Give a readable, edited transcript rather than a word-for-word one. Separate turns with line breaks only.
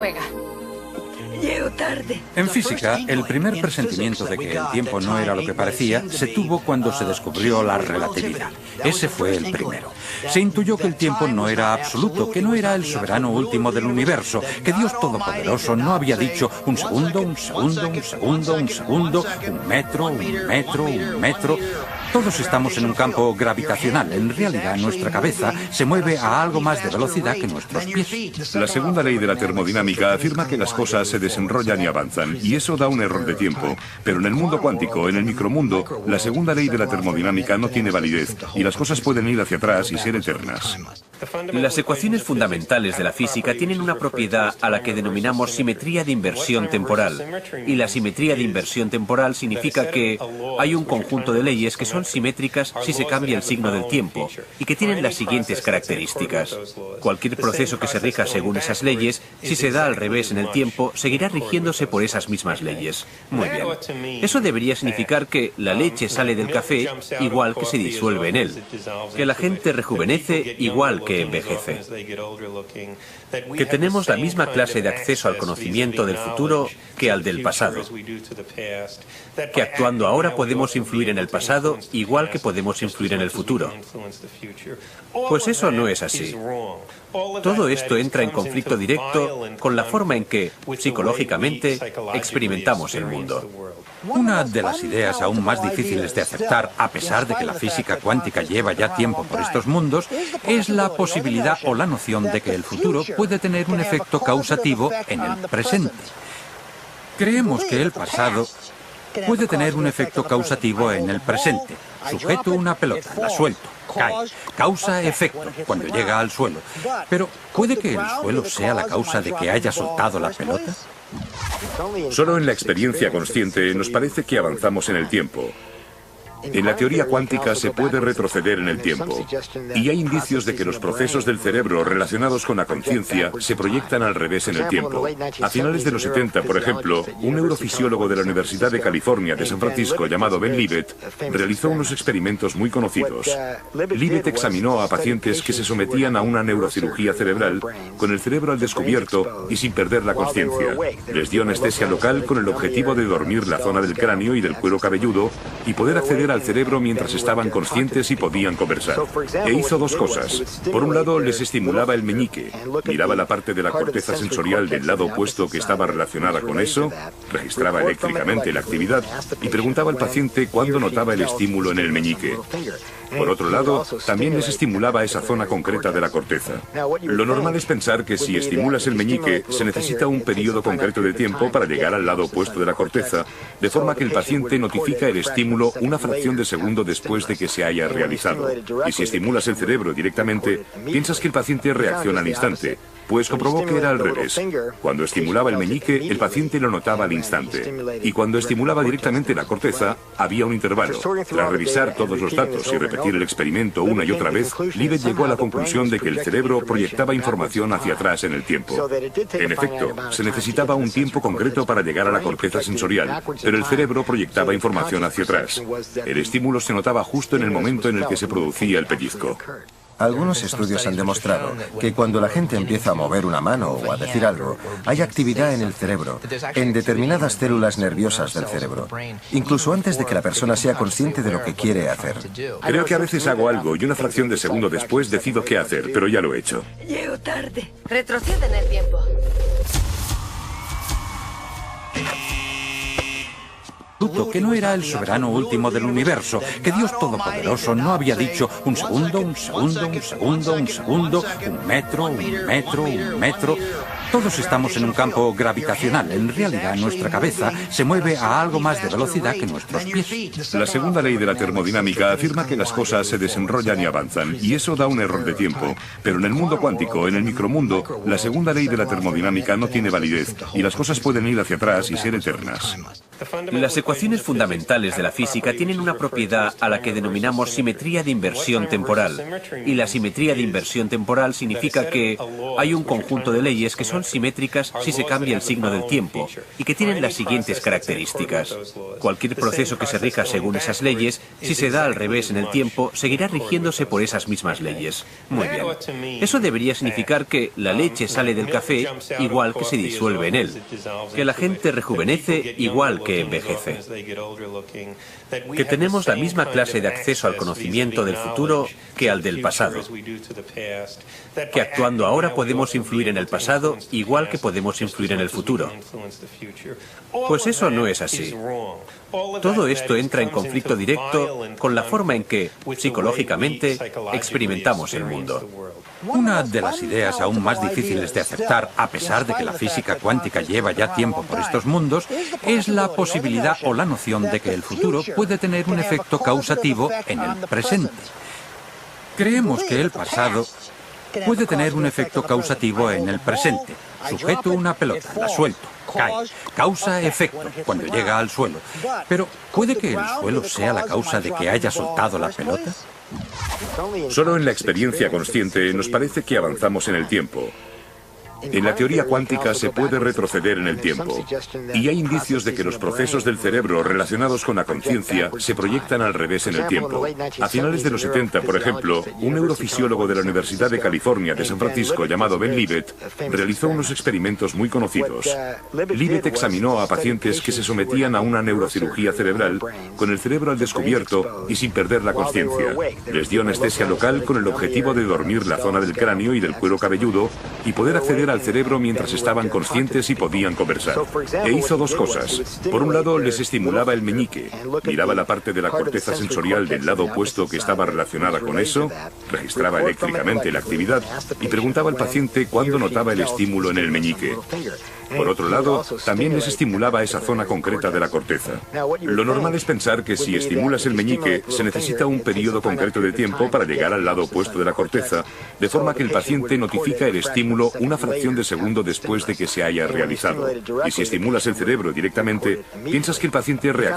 Juega. Llego tarde.
En física, el primer presentimiento de que el tiempo no era lo que parecía se tuvo cuando se descubrió la relatividad. Ese fue el primero. Se intuyó que el tiempo no era absoluto, que no era el soberano último del universo, que Dios Todopoderoso no había dicho un segundo, un segundo, un segundo, un segundo, un metro, un metro, un metro. Todos estamos en un campo gravitacional. En realidad, nuestra cabeza se mueve a algo más de velocidad que nuestros pies.
La segunda ley de la termodinámica afirma que las cosas se desenrollan y avanzan, y eso da un error de tiempo. Pero en el mundo cuántico, en el micromundo, la segunda ley de la termodinámica no tiene validez, y las cosas pueden ir hacia atrás y ser eternas.
Las ecuaciones fundamentales de la física tienen una propiedad a la que denominamos simetría de inversión temporal. Y la simetría de inversión temporal significa que hay un conjunto de leyes que son simétricas si se cambia el signo del tiempo y que tienen las siguientes características. Cualquier proceso que se rija según esas leyes, si se da al revés en el tiempo, seguirá rigiéndose por esas mismas leyes. Muy bien. Eso debería significar que la leche sale del café igual que se disuelve en él, que la gente rejuvenece igual que envejece, que tenemos la misma clase de acceso al conocimiento del futuro que al del pasado, que actuando ahora podemos influir en el pasado igual que podemos influir en el futuro. Pues eso no es así. Todo esto entra en conflicto directo con la forma en que, psicológicamente, experimentamos el mundo.
Una de las ideas aún más difíciles de aceptar, a pesar de que la física cuántica lleva ya tiempo por estos mundos, es la posibilidad o la noción de que el futuro puede tener un efecto causativo en el presente. Creemos que el pasado puede tener un efecto causativo en el presente. Sujeto una pelota, la suelto, cae. Causa efecto cuando llega al suelo. Pero, ¿puede que el suelo sea la causa de que haya soltado la pelota?
Solo en la experiencia consciente nos parece que avanzamos en el tiempo. En la teoría cuántica se puede retroceder en el tiempo, y hay indicios de que los procesos del cerebro relacionados con la conciencia se proyectan al revés en el tiempo. A finales de los 70, por ejemplo, un neurofisiólogo de la Universidad de California de San Francisco llamado Ben Libet realizó unos experimentos muy conocidos. Libet examinó a pacientes que se sometían a una neurocirugía cerebral con el cerebro al descubierto y sin perder la conciencia. Les dio anestesia local con el objetivo de dormir la zona del cráneo y del cuero cabelludo y poder acceder al cerebro mientras estaban conscientes y podían conversar. E hizo dos cosas. Por un lado, les estimulaba el meñique, miraba la parte de la corteza sensorial del lado opuesto que estaba relacionada con eso, registraba eléctricamente la actividad y preguntaba al paciente cuándo notaba el estímulo en el meñique. Por otro lado, también les estimulaba esa zona concreta de la corteza. Lo normal es pensar que si estimulas el meñique, se necesita un periodo concreto de tiempo para llegar al lado opuesto de la corteza, de forma que el paciente notifica el estímulo una fracción de segundo después de que se haya realizado. Y si estimulas el cerebro directamente, piensas que el paciente reacciona al instante, pues comprobó que era al revés. Cuando estimulaba el meñique, el paciente lo notaba al instante. Y cuando estimulaba directamente la corteza, había un intervalo. Tras revisar todos los datos y repetir el experimento una y otra vez, Libet llegó a la conclusión de que el cerebro proyectaba información hacia atrás en el tiempo. En efecto, se necesitaba un tiempo concreto para llegar a la corteza sensorial, pero el cerebro proyectaba información hacia atrás. El estímulo se notaba justo en el momento en el que se producía el pellizco.
Algunos estudios han demostrado que cuando la gente empieza a mover una mano o a decir algo, hay actividad en el cerebro, en determinadas células nerviosas del cerebro, incluso antes de que la persona sea consciente de lo que quiere hacer.
Creo que a veces hago algo y una fracción de segundo después decido qué hacer, pero ya lo he hecho.
Llego tarde. Retrocede en el tiempo.
Que no era el soberano último del universo, que Dios Todopoderoso no había dicho un segundo, un segundo, un segundo, un segundo, un metro, un metro, un metro. Todos estamos en un campo gravitacional. En realidad, nuestra cabeza se mueve a algo más de velocidad que nuestros pies.
La segunda ley de la termodinámica afirma que las cosas se desenrollan y avanzan, y eso da un error de tiempo. Pero en el mundo cuántico, en el micromundo, la segunda ley de la termodinámica no tiene validez, y las cosas pueden ir hacia atrás y ser eternas.
Las ecuaciones fundamentales de la física tienen una propiedad a la que denominamos simetría de inversión temporal. Y la simetría de inversión temporal significa que hay un conjunto de leyes que son son simétricas si se cambia el signo del tiempo y que tienen las siguientes características. Cualquier proceso que se rija según esas leyes, si se da al revés en el tiempo, seguirá rigiéndose por esas mismas leyes. Muy bien. Eso debería significar que la leche sale del café igual que se disuelve en él, que la gente rejuvenece igual que envejece, que tenemos la misma clase de acceso al conocimiento del futuro que al del pasado, que actuando ahora podemos influir en el pasado igual que podemos influir en el futuro. Pues eso no es así. Todo esto entra en conflicto directo con la forma en que, psicológicamente, experimentamos el mundo.
Una de las ideas aún más difíciles de aceptar, a pesar de que la física cuántica lleva ya tiempo por estos mundos, es la posibilidad o la noción de que el futuro puede tener un efecto causativo en el presente. Creemos que el pasado puede tener un efecto causativo en el presente. Sujeto una pelota, la suelto, cae, causa efecto cuando llega al suelo. Pero, ¿puede que el suelo sea la causa de que haya soltado la pelota?
Solo en la experiencia consciente nos parece que avanzamos en el tiempo. En la teoría cuántica se puede retroceder en el tiempo, y hay indicios de que los procesos del cerebro relacionados con la conciencia se proyectan al revés en el tiempo. A finales de los 70, por ejemplo, un neurofisiólogo de la Universidad de California de San Francisco llamado Ben Libet realizó unos experimentos muy conocidos. Libet examinó a pacientes que se sometían a una neurocirugía cerebral con el cerebro al descubierto y sin perder la conciencia. Les dio anestesia local con el objetivo de dormir la zona del cráneo y del cuero cabelludo y poder acceder al cerebro mientras estaban conscientes y podían conversar. E hizo dos cosas. Por un lado, les estimulaba el meñique. Miraba la parte de la corteza sensorial del lado opuesto que estaba relacionada con eso, registraba eléctricamente la actividad y preguntaba al paciente cuándo notaba el estímulo en el meñique. Por otro lado, también les estimulaba esa zona concreta de la corteza. Lo normal es pensar que si estimulas el meñique, se necesita un periodo concreto de tiempo para llegar al lado opuesto de la corteza, de forma que el paciente notifica el estímulo una fracción de segundo después de que se haya realizado. Y si estimulas el cerebro directamente, piensas que el paciente reacciona